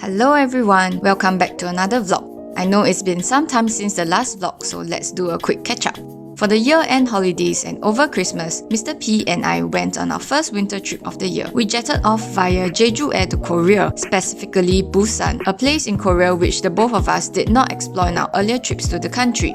Hello everyone, welcome back to another vlog. I know it's been some time since the last vlog, so let's do a quick catch up. For the year-end holidays and over Christmas, Mr. P and I went on our first winter trip of the year. We jetted off via Jeju Air to Korea, specifically Busan, a place in Korea which the both of us did not explore in our earlier trips to the country.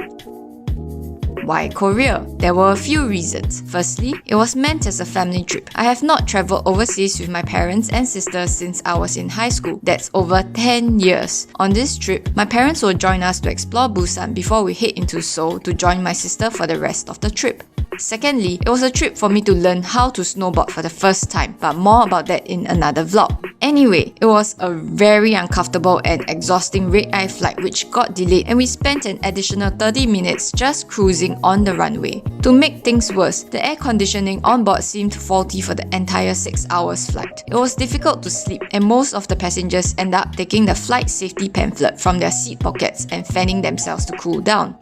Why Korea? There were a few reasons. Firstly, it was meant as a family trip. I have not travelled overseas with my parents and sisters since I was in high school. That's over 10 years. On this trip, my parents will join us to explore Busan before we head into Seoul to join my sister for the rest of the trip. Secondly, it was a trip for me to learn how to snowboard for the first time, but more about that in another vlog. Anyway, it was a very uncomfortable and exhausting red-eye flight which got delayed, and we spent an additional 30 minutes just cruising on the runway. To make things worse, the air conditioning on board seemed faulty for the entire 6 hours flight. It was difficult to sleep, and most of the passengers end up taking the flight safety pamphlet from their seat pockets and fanning themselves to cool down.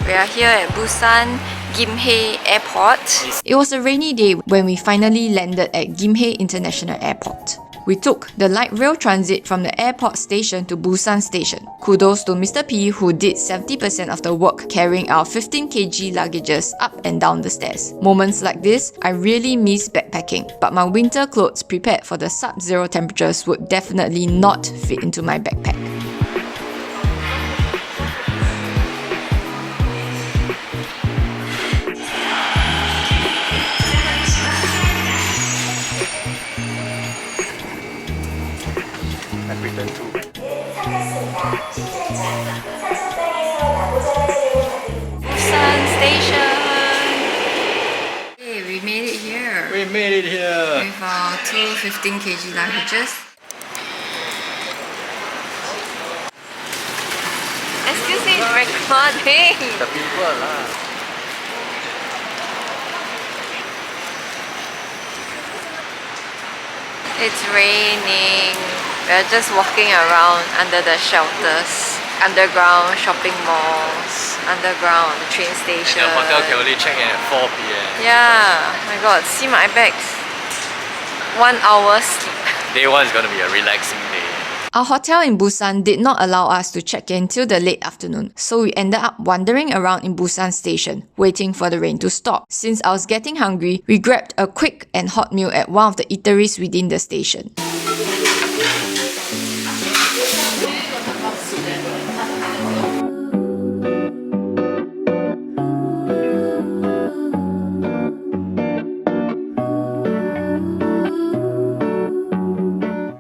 We are here at Busan GIMBAP Airport. It was a rainy day when we finally landed at GIMBAP International Airport. We took the light rail transit from the airport station to Busan station. Kudos to Mr. P who did 70% of the work carrying our 15 kg luggages up and down the stairs. Moments like this, I really miss backpacking, but my winter clothes prepared for the sub-zero temperatures would definitely not fit into my backpack. Busan station! Hey, we made it here! We made it here! With our two 15 kg luggages. Excuse me, it's recording! The people lah. It's raining. We're just walking around under the shelters. Underground shopping malls, underground train station. And the hotel can only check in at 4 p.m. Yeah, my god, see my bags. 1 hour sleep. Day 1 is going to be a relaxing day. Our hotel in Busan did not allow us to check in till the late afternoon, so we ended up wandering around in Busan station, waiting for the rain to stop. Since I was getting hungry, we grabbed a quick and hot meal at one of the eateries within the station.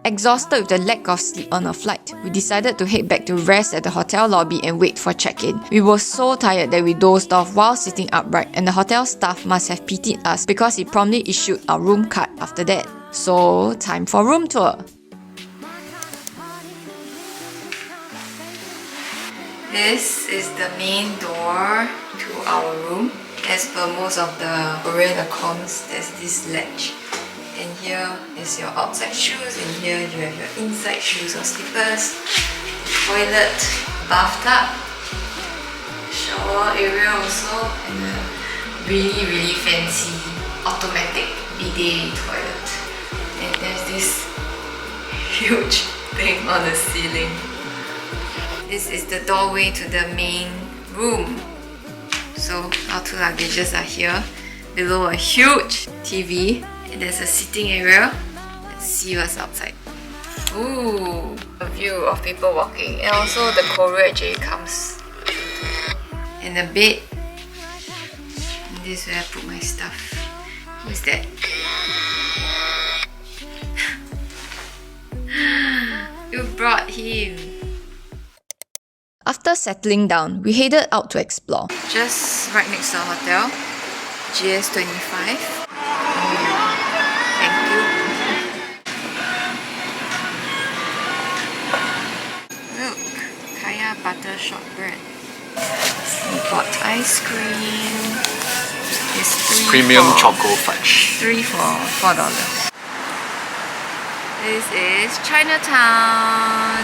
Exhausted with the lack of sleep on our flight, we decided to head back to rest at the hotel lobby and wait for check-in. We were so tired that we dozed off while sitting upright, and the hotel staff must have pitied us because he promptly issued our room card after that. So, time for room tour. This is the main door to our room. As per most of the Korean accoms, there's this ledge. And here is your outside shoes, and here you have your inside shoes or slippers, toilet, bathtub, shower area also, and a really fancy automatic bidet toilet. And there's this huge thing on the ceiling. This is the doorway to the main room. So our two luggages are here, below a huge TV. And there's a sitting area. Let's see what's outside. Ooh, a view of people walking, and also the Korea actually comes. And the bed. And this is where I put my stuff. Who's that? You brought him. After settling down, we headed out to explore. Just right next to the hotel, GS25. Butter shortbread. We bought ice cream. It's Premium choco fudge. 3 for $4. This is Chinatown.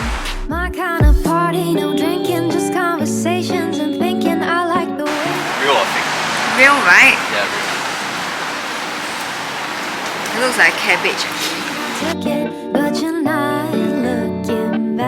My kind of party, no drinking, just conversations and thinking. I like the way. Real or fake? Real, right? Yeah, real. It looks like cabbage actually. Took it, but you're not looking back.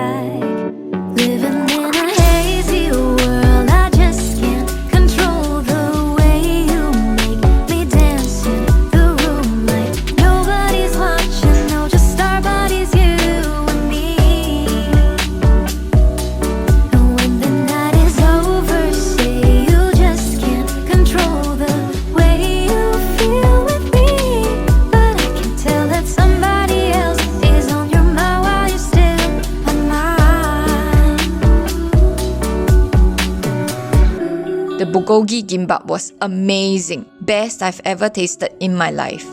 bulgogi gimbap was amazing. Best I've ever tasted in my life.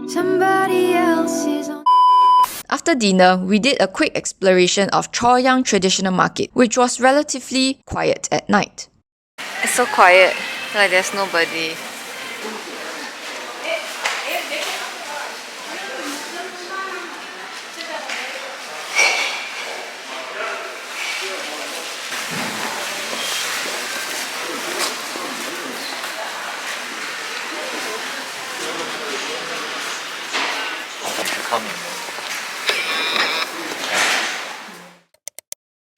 Somebody else is on. After dinner, we did a quick exploration of Choyang Traditional Market, which was relatively quiet at night. It's so quiet, like there's nobody. Come in.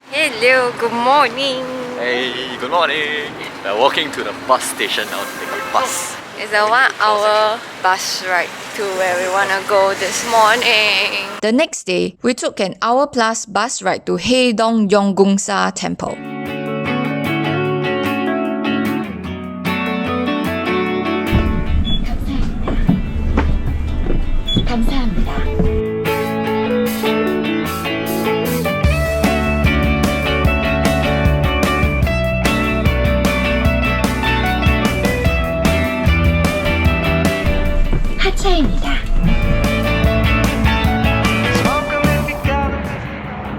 Hello, good morning. Hey, good morning. We're walking to the bus station now to take a bus. It's a 1 hour bus ride to where we wanna go this morning. The next day, we took an hour-plus bus ride to Haedong Yonggungsa Temple.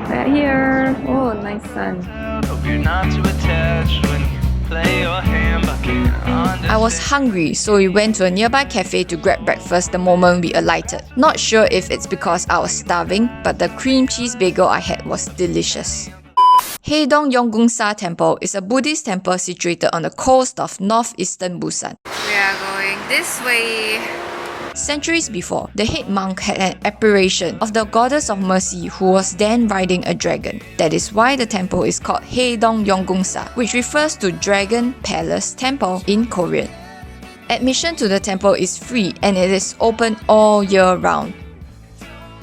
We're here. Oh, nice sun. I was hungry, so we went to a nearby cafe to grab breakfast the moment we alighted. Not sure if it's because I was starving, but the cream cheese bagel I had was delicious. Haedong Yonggungsa Temple is a Buddhist temple situated on the coast of northeastern Busan. We are going this way. Centuries before, the head monk had an apparition of the goddess of mercy who was then riding a dragon. That is why the temple is called Haedong Yonggungsa, which refers to Dragon Palace Temple in Korean. Admission to the temple is free and it is open all year round.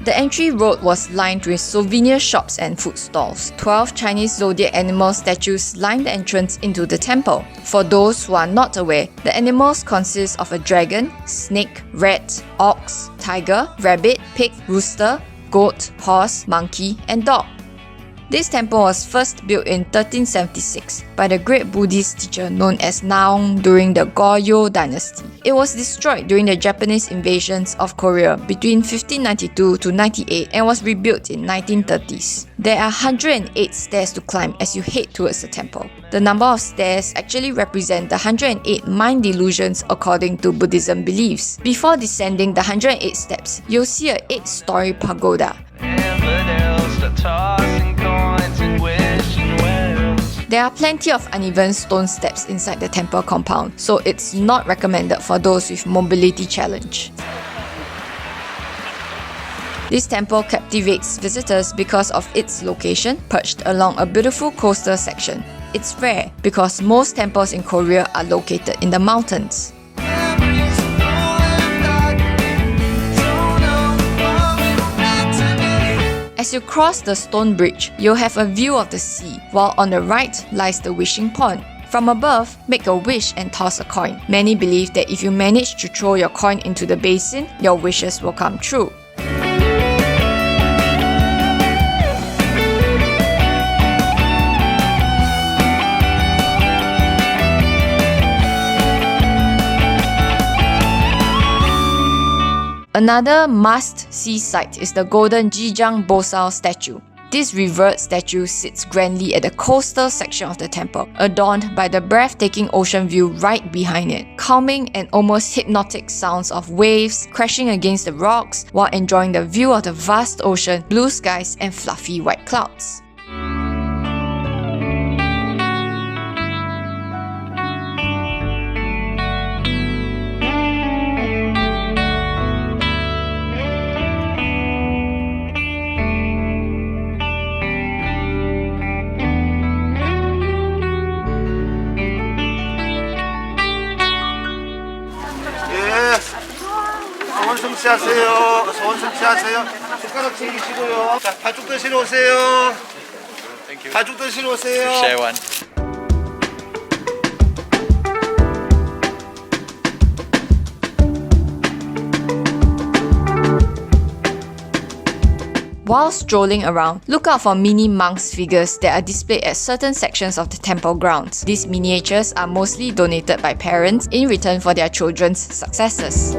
The entry road was lined with souvenir shops and food stalls. 12 Chinese zodiac animal statues line the entrance into the temple. For those who are not aware, the animals consist of a dragon, snake, rat, ox, tiger, rabbit, pig, rooster, goat, horse, monkey, and dog. This temple was first built in 1376 by the great Buddhist teacher known as Naong during the Goryeo dynasty. It was destroyed during the Japanese invasions of Korea between 1592 to 98 and was rebuilt in 1930s. There are 108 stairs to climb as you head towards the temple. The number of stairs actually represent the 108 mind delusions according to Buddhism beliefs. Before descending the 108 steps, you'll see a 8-story pagoda. There are plenty of uneven stone steps inside the temple compound, so it's not recommended for those with mobility challenge. This temple captivates visitors because of its location, perched along a beautiful coastal section. It's rare because most temples in Korea are located in the mountains. As you cross the stone bridge, you'll have a view of the sea, while on the right lies the wishing pond. From above, make a wish and toss a coin. Many believe that if you manage to throw your coin into the basin, your wishes will come true. Another must-see sight is the golden Jijang Bosal statue. This revered statue sits grandly at the coastal section of the temple, adorned by the breathtaking ocean view right behind it. Calming and almost hypnotic sounds of waves crashing against the rocks while enjoying the view of the vast ocean, blue skies, and fluffy white clouds. 소원 성취하세요. 소원 성취하세요. 숟가락 챙기시고요. 자, 반죽 드시러 오세요. Thank you. 반죽 드시러 오세요. Share one. While strolling around, look out for mini monks figures that are displayed at certain sections of the temple grounds. These miniatures are mostly donated by parents in return for their children's successes.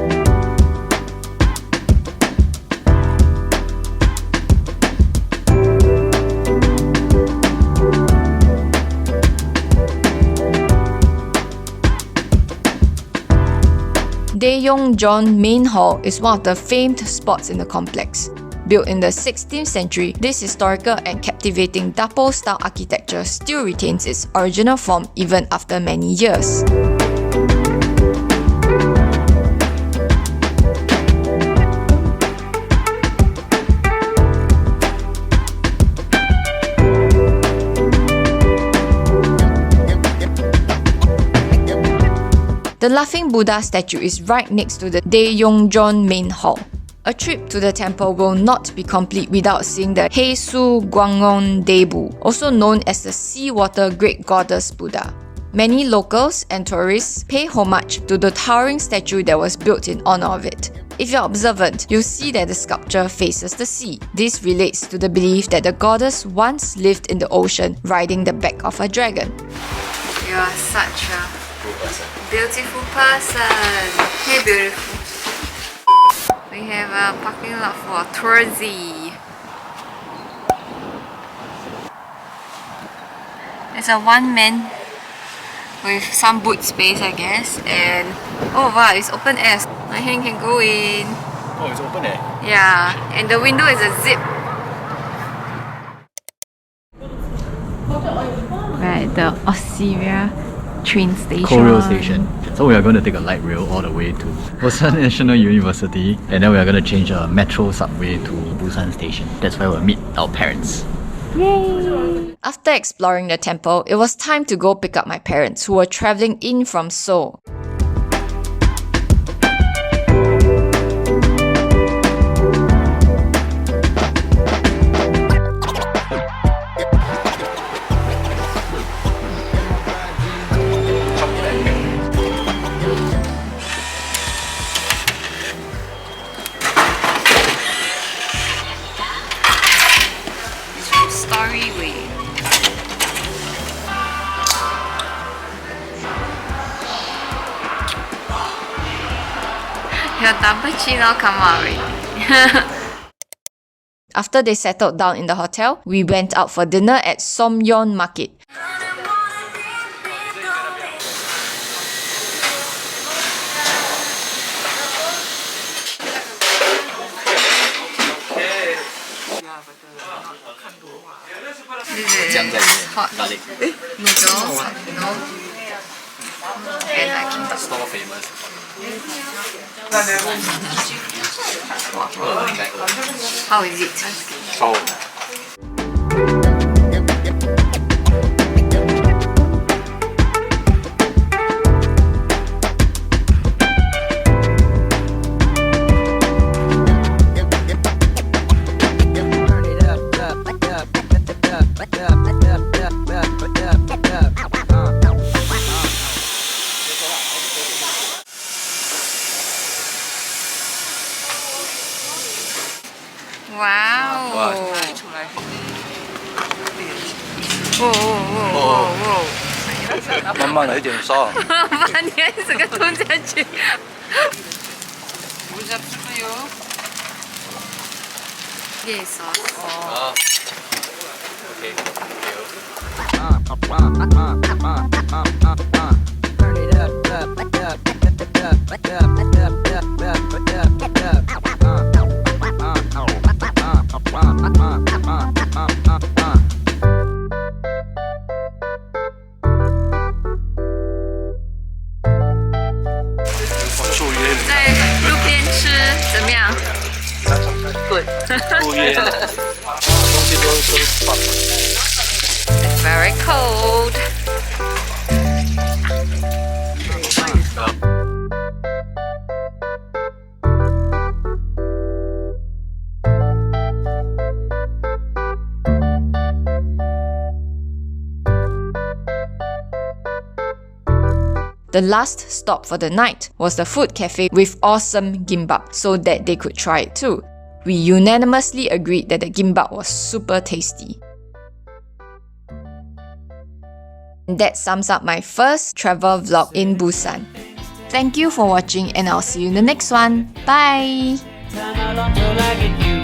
Haedong Yonggungsa Main Hall is one of the famed spots in the complex. Built in the 16th century, this historical and captivating Dapo-style architecture still retains its original form even after many years. The Laughing Buddha statue is right next to the Haedong Yonggungsa Main Hall. A trip to the temple will not be complete without seeing the Haedong Yonggungsa, also known as the Seawater Great Goddess Buddha. Many locals and tourists pay homage to the towering statue that was built in honor of it. If you're observant, you'll see that the sculpture faces the sea. This relates to the belief that the goddess once lived in the ocean riding the back of a dragon. You are such a beautiful person. Hey, beautiful. We have a parking lot for touristy. It's a one-man with some boot space, I guess. And oh wow, it's open air. My hand can go in. Oh, it's open air. Yeah, and the window is a zip. Right, the Osseria train station. Korea station. So we are going to take a light rail all the way to Busan National University, and then we are going to change a metro subway to Busan station. That's where we'll meet our parents. Yay! After exploring the temple, it was time to go pick up my parents who were travelling in from Seoul. Your double chin all come out already. After they settled down in the hotel, we went out for dinner at Somyeon Market. This is hot noodles, and like kimbap. Store famous. How is it? So Wow. Whoa, whoa, whoa, whoa. 慢慢来一点烧。把你整个吞下去。Yes. okay. It's very cold. The last stop for the night was the food cafe with awesome GIMBAP so that they could try it too. We unanimously agreed that the gimbap was super tasty. And that sums up my first travel vlog in Busan. Thank you for watching and I'll see you in the next one. Bye! Time, how long till I get you?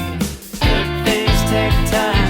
Good things take time.